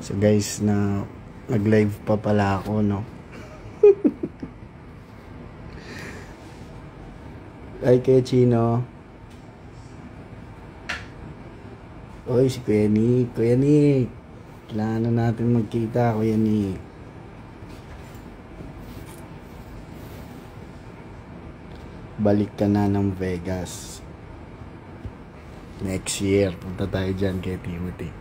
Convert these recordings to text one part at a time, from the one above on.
So guys, na nag-live pa pala ako, no? Ay, kay Chino. Oy, si Kuya Nick. Kuya Nick, kailangan na natin magkita, Kuya Nick. Balik ka na ng Vegas. Next year, punta tayo dyan kay Timothy.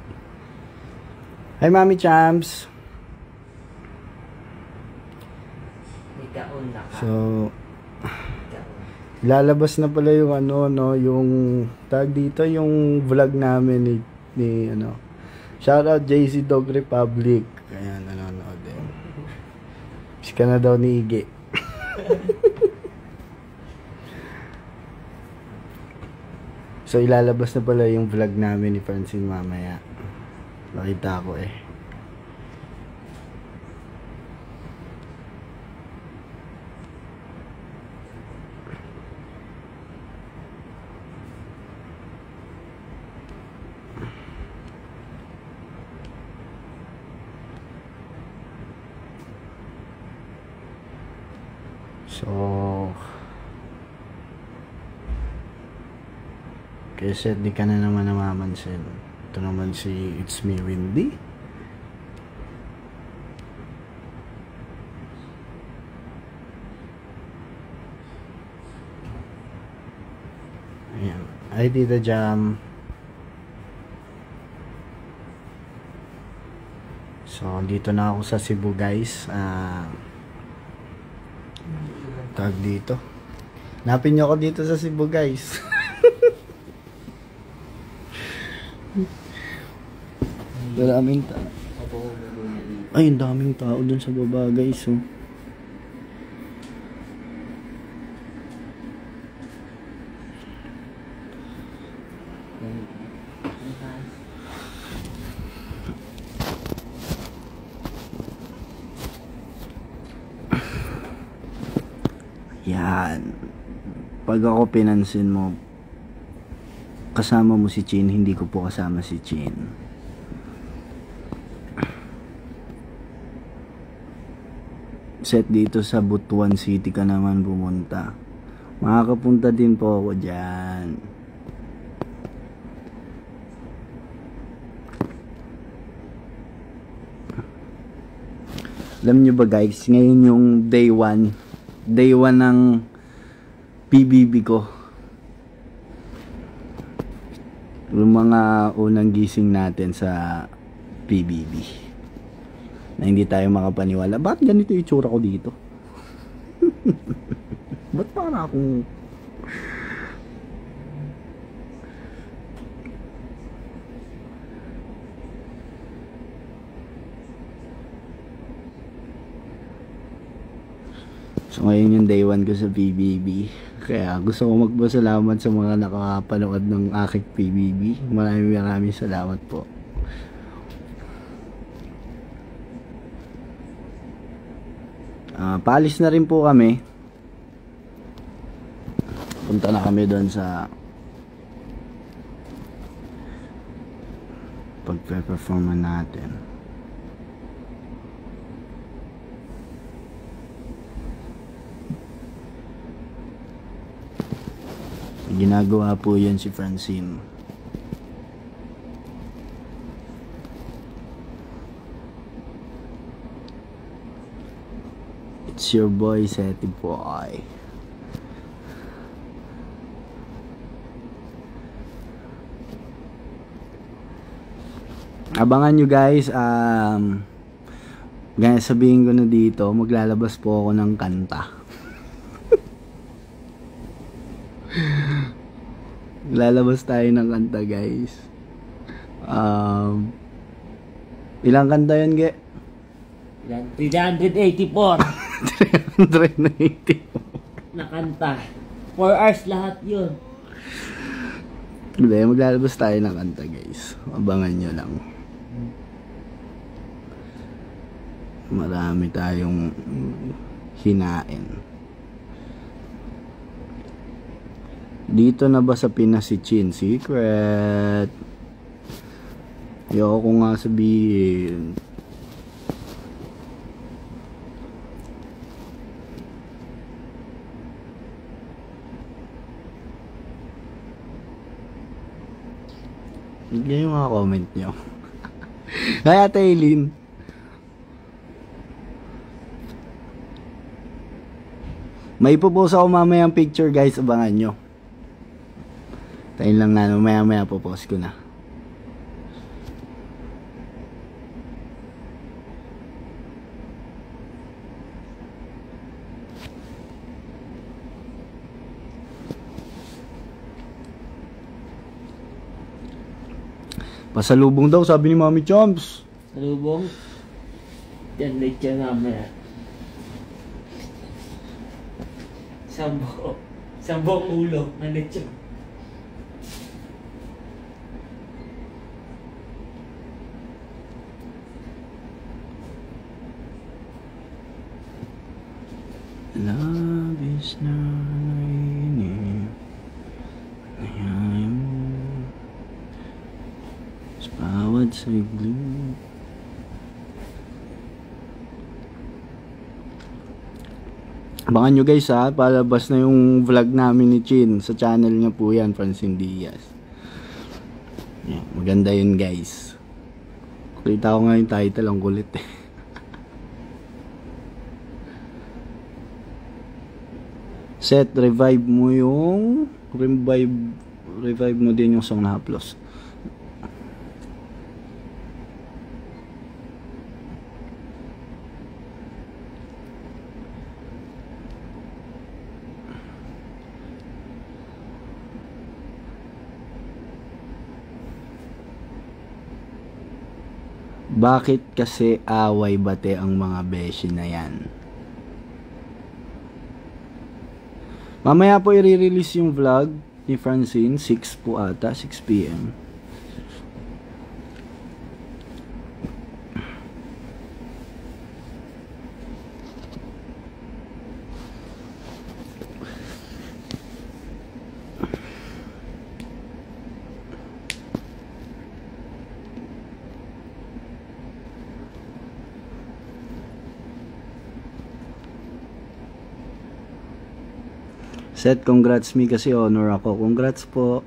Hi, Mami Champs. So, lalabas na pala yung ano, no, yung tag dito, yung vlog namin ni ano. Shout out JC Dog Republic. Ayan, nanonood din. Miss ka na daw ni Ige. So, ilalabas na pala yung vlog namin ni Francine mamaya. Nakita ko eh. So, kasi di ka na naman namamansin. Ito naman si It's Me Windy. Ayan. I did a jam. So, dito na ako sa Cebu, guys. Tag dito. Napin nyo ako dito sa Cebu, guys. Maraming tao. Ay, ang daming tao dun sa baba, guys. Oh. Yan. Pag ako pinansin mo, kasama mo si Chin, hindi ko po kasama si Chin. Set dito sa Butuan City ka naman pumunta. Makakapunta din po ako dyan. Alam nyo ba guys, ngayon yung day 1 ng PBB ko. Yung mga unang gising natin sa PBB. Na hindi tayo makapaniwala. Bakit ganito yung itsura ko dito? Ba't para akong... So ngayon yung day 1 ko sa PBB. Kaya gusto ko magpasalamat sa mga nakapanood ng aking PBB. Maraming salamat po. Paalis na rin po kami. Punta na kami doon sa pagpe-perform natin. Ginagawa po yan si Francine. It's your boy, Seti Boy. Abangan nyo guys. Gaya sabihin ko na dito, maglalabas po ako ng kanta. Lalabas tayo ng kanta guys. Ilang kanta yun, Ge? 384 380 na kanta. 4 hours lahat yun. Hindi, maglalabas tayo ng kanta guys. Abangan nyo lang. Marami tayong hinain. Dito na ba sa Pinas si Chin? Secret. Ayoko nga sabihin. Bigyan yung mga comment nyo. Kaya Taylin, may ipopost ako mamaya ang picture guys, abangan nyo. Tayo lang na, maya popost ko na. Pasalubong daw, sabi ni Mami Chomps. Salubong. Yan, lechon namin. Sambong ulo ng lechon. Love is not raining. Ayaw mo sa bawat saglit. Abangan nyo guys ha, palabas na yung vlog namin ni Chin. Sa channel niya po yan, Francine Diaz. Yeah, maganda yun guys. Kita ko nga yung title, ang kulit eh. Set, revive mo yung revive mo din yung song na haplos. Bakit kasi away bate ang mga beshi na yan? Mamaya po i-release yung vlog ni Francine, 6 po ata, 6 PM. Seth, congrats me kasi honor ako. Congrats po.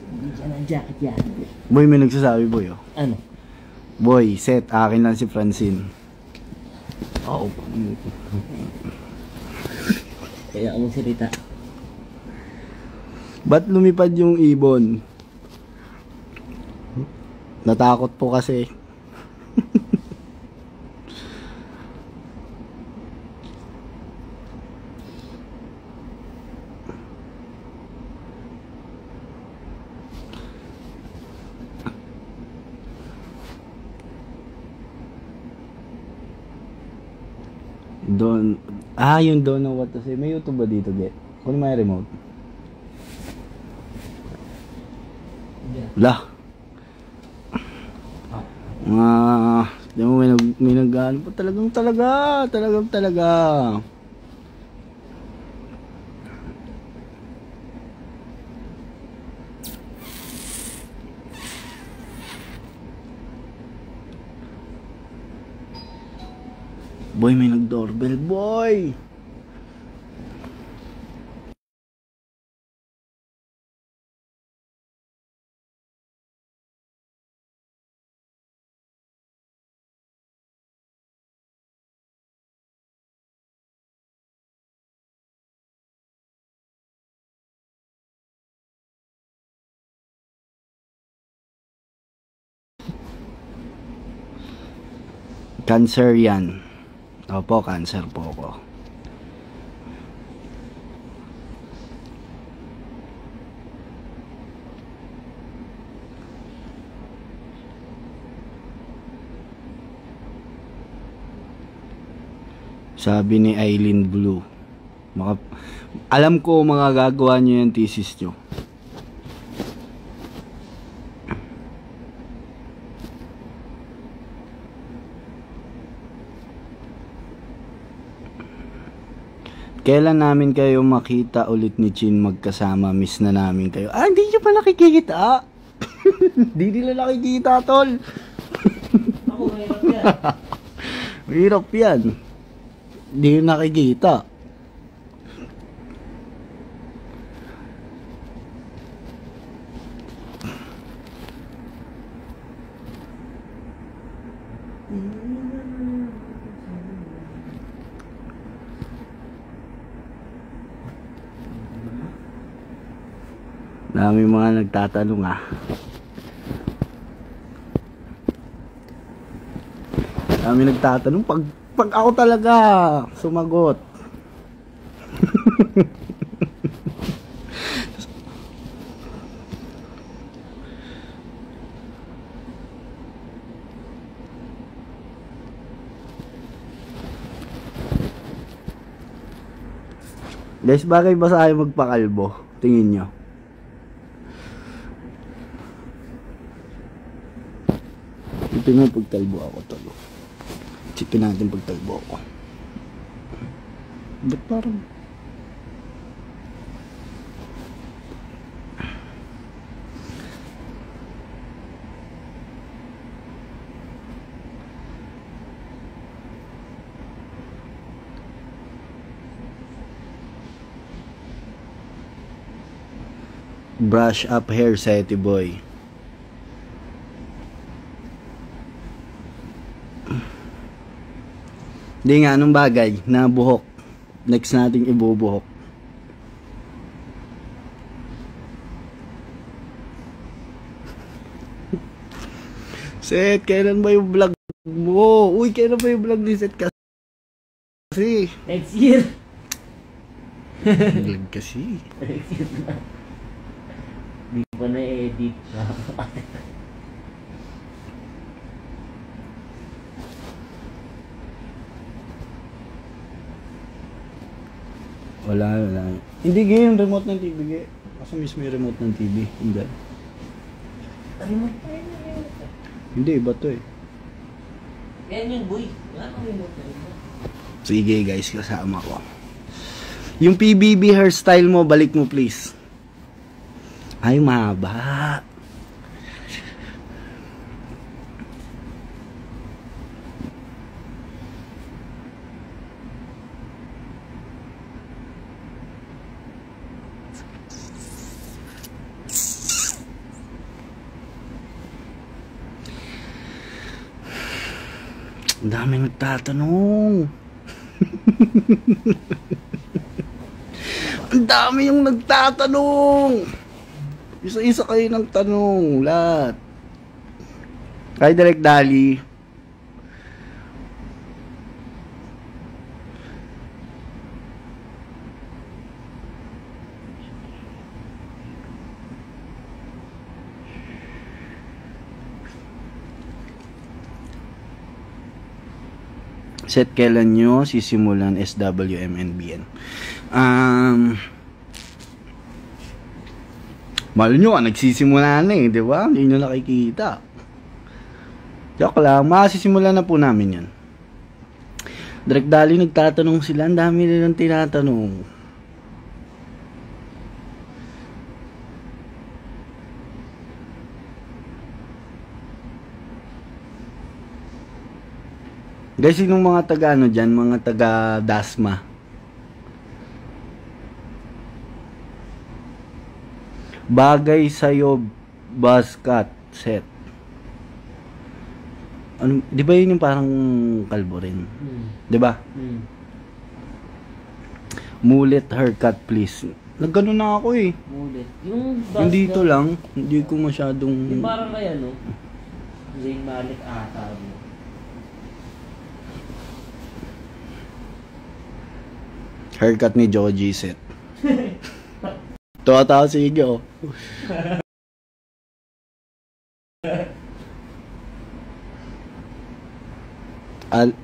Hindi siya ng jacket yan. Boy, may nagsasabi boy oh. Ano? Boy, Seth, akin lang si Francine. Oh. Kaya ako magsalita. Ba't lumipad yung ibon? Natakot po kasi. Yung don't know what to say. May YouTube ba dito, Get? Kunin mo yung remote. Lah. Di mo may nag-ano pa talaga. Boy, may nag-doorbell, boy. Cancer yan. Opo, cancer po ako. Sabi ni Eileen Blue. Alam ko mga gagawa nyo yung thesis nyo. Kailan namin kayo makita ulit ni Chin magkasama? Miss na namin kayo. Ah, hindi nyo pa nakikita. Hindi nila nakikita, tol. Ako, mahirap yan. Mahirap yan. Hindi nyo nakikita. Dami mga nagtatanong Dami nagtatanong pag ako talaga sumagot. Guys, bagay ba sa akin magpakalbo? Tingin nyo. Tingnan pagtalbo ako, tolo. Chipin natin pagtalbo ako. Ba't parang... Brush up hair, Seti boy. Hindi nga, anong bagay na buhok? Next nating ibubuhok. Set, kailan ba yung vlog mo? Uy, kailan ba yung vlog ni Set kasi? Next year. Vlog kasi. Next year na. Hindi ko pa na-edit. Wala. Hindi yung remote ng TV. Kasi mismo yung remote ng TV. Hindi. Remote? Hindi, iba to eh. Yan yung boy. Wala kang remote na iba. Sige guys, kasama ko. Yung PBB hairstyle mo, balik mo please. Ay, mahaba. Ang dami nagtatanong. Ang dami yung nagtatanong. Isa-isa kayo ng tanong. Lahat. Kay Direk Dali. Set, kailan nyo sisimulan SWMNBN? Mahal nyo, nagsisimula na eh, di ba? Hindi nyo nakikita. Joke lang, masisimulan na po namin yan. Direk Dali, nagtatanong sila, ang dami nilang tinatanong. Guys, sinong mga taga ano dyan? Mga taga Dasma. Bagay sa'yo, Buzzcut Set. Ano, di ba yun yung parang kalbo rin? Di ba? Mulet haircut please. Nagano na ako eh. Mulet. Yung Hindi dito lang. Hindi ko masyadong... yung parang kaya no? Zayn Malik ata mo. Haircut ni Joji Set. Tuwa-tawa si Igyo.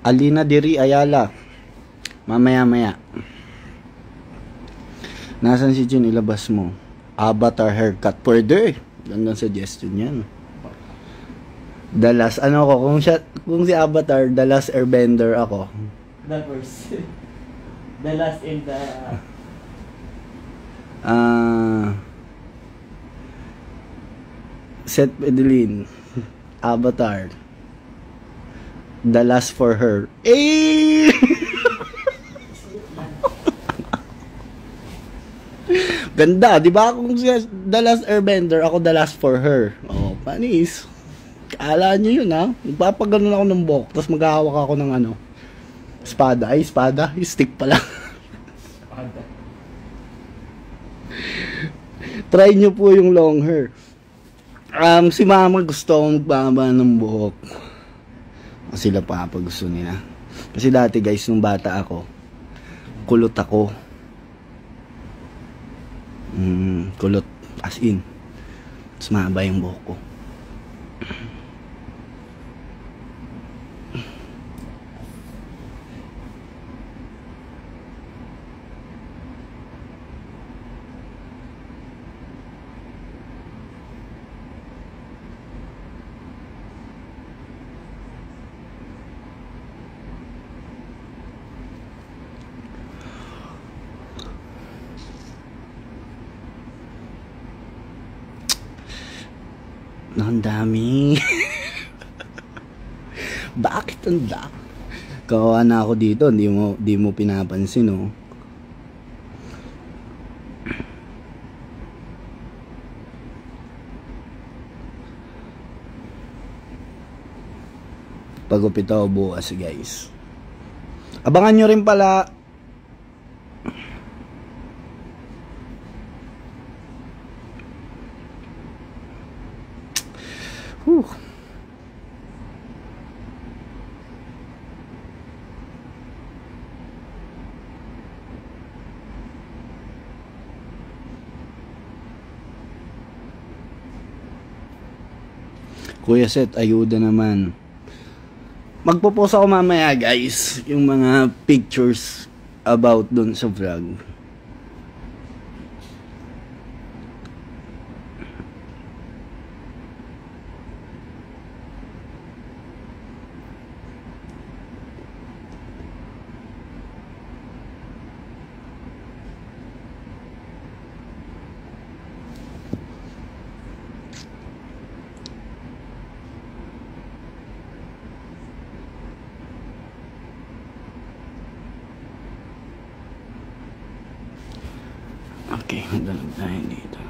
Alina Diri Ayala. Mamaya-maya. Nasaan si Jun? Ilabas mo. Avatar haircut. Pwede. Gandang suggestion yan. The last, ano ko, kung si Avatar, the last airbender ako. The first. The last in the... Seth Medellin. Avatar. The Last for Her. Eh! Ganda, di ba? Kung The Last Airbender, ako The Last for Her. Oh, panis. Kala nyo yun, ha? Magpapaganon ako ng buhok, tapos maghahawak ako ng ano, espada. Ay, espada. Stick pala. Try nyo po yung long hair. Si mama gusto akong magbaba ng buhok. Sila papa gusto nila. Kasi dati guys, nung bata ako, kulot ako. Kulot. As in. Tapos mahaba yung buhok ko. Ang dami. Bakit ang dami? Kawawa na ako dito, di mo pinapansin, oh. Pagupit ako bukas, guys. Abangan nyo rin pala Kuya Seth, ayuda naman. Magpo-post ako mamaya, guys, yung mga pictures about dun sa vlog. Okay, magdalag tayo dito.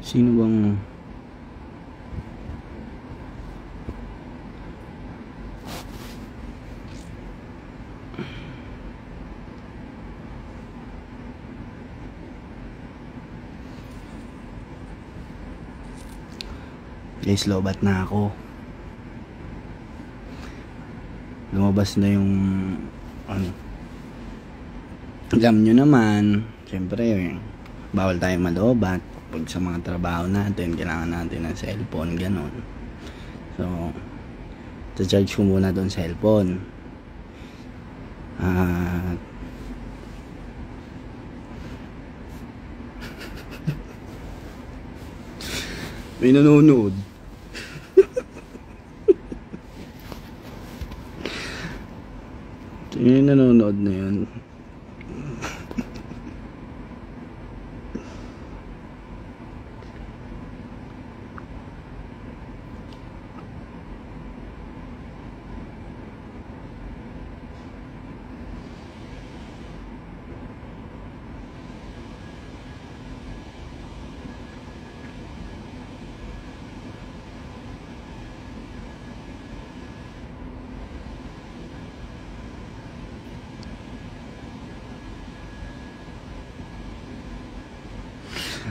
Sino bang... Guys, lobat na ako. Lumabas na yung ano. Alam nyo naman, syempre bawal tayo malobat pag sa mga trabaho natin, kailangan natin ng cellphone, ganon. So charge ko muna doon cellphone. May nanonood. Yung nanonood na yun.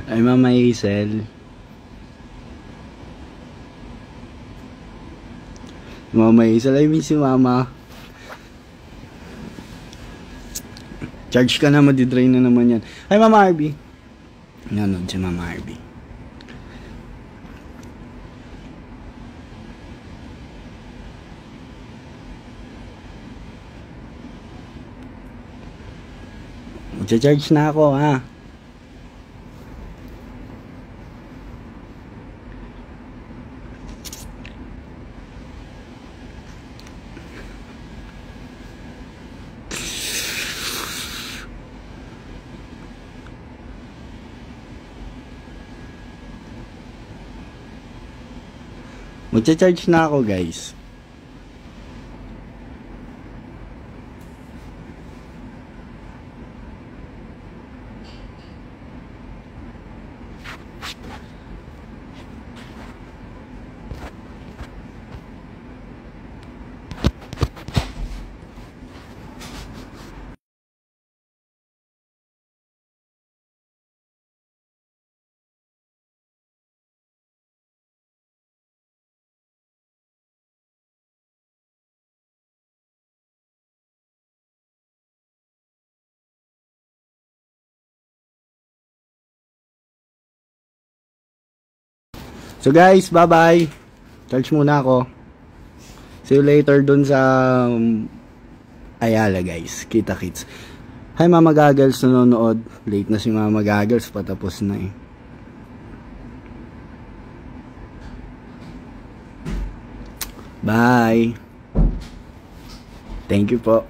Ay, Mama Hazel. Mama Hazel, I miss you, Mama. Charge ka na, madidrain na naman yan. Ay, Mama Arby. Nanood si Mama Arby. Magcha-charge na ako, ha. Magcha-charge na ako, guys. So guys, bye-bye. Charge muna ako. See you later dun sa Ayala, guys. Kita kits. Hi Mama Gaggles nanonood. Late na si Mama Gaggles, patapos na eh. Bye. Thank you po.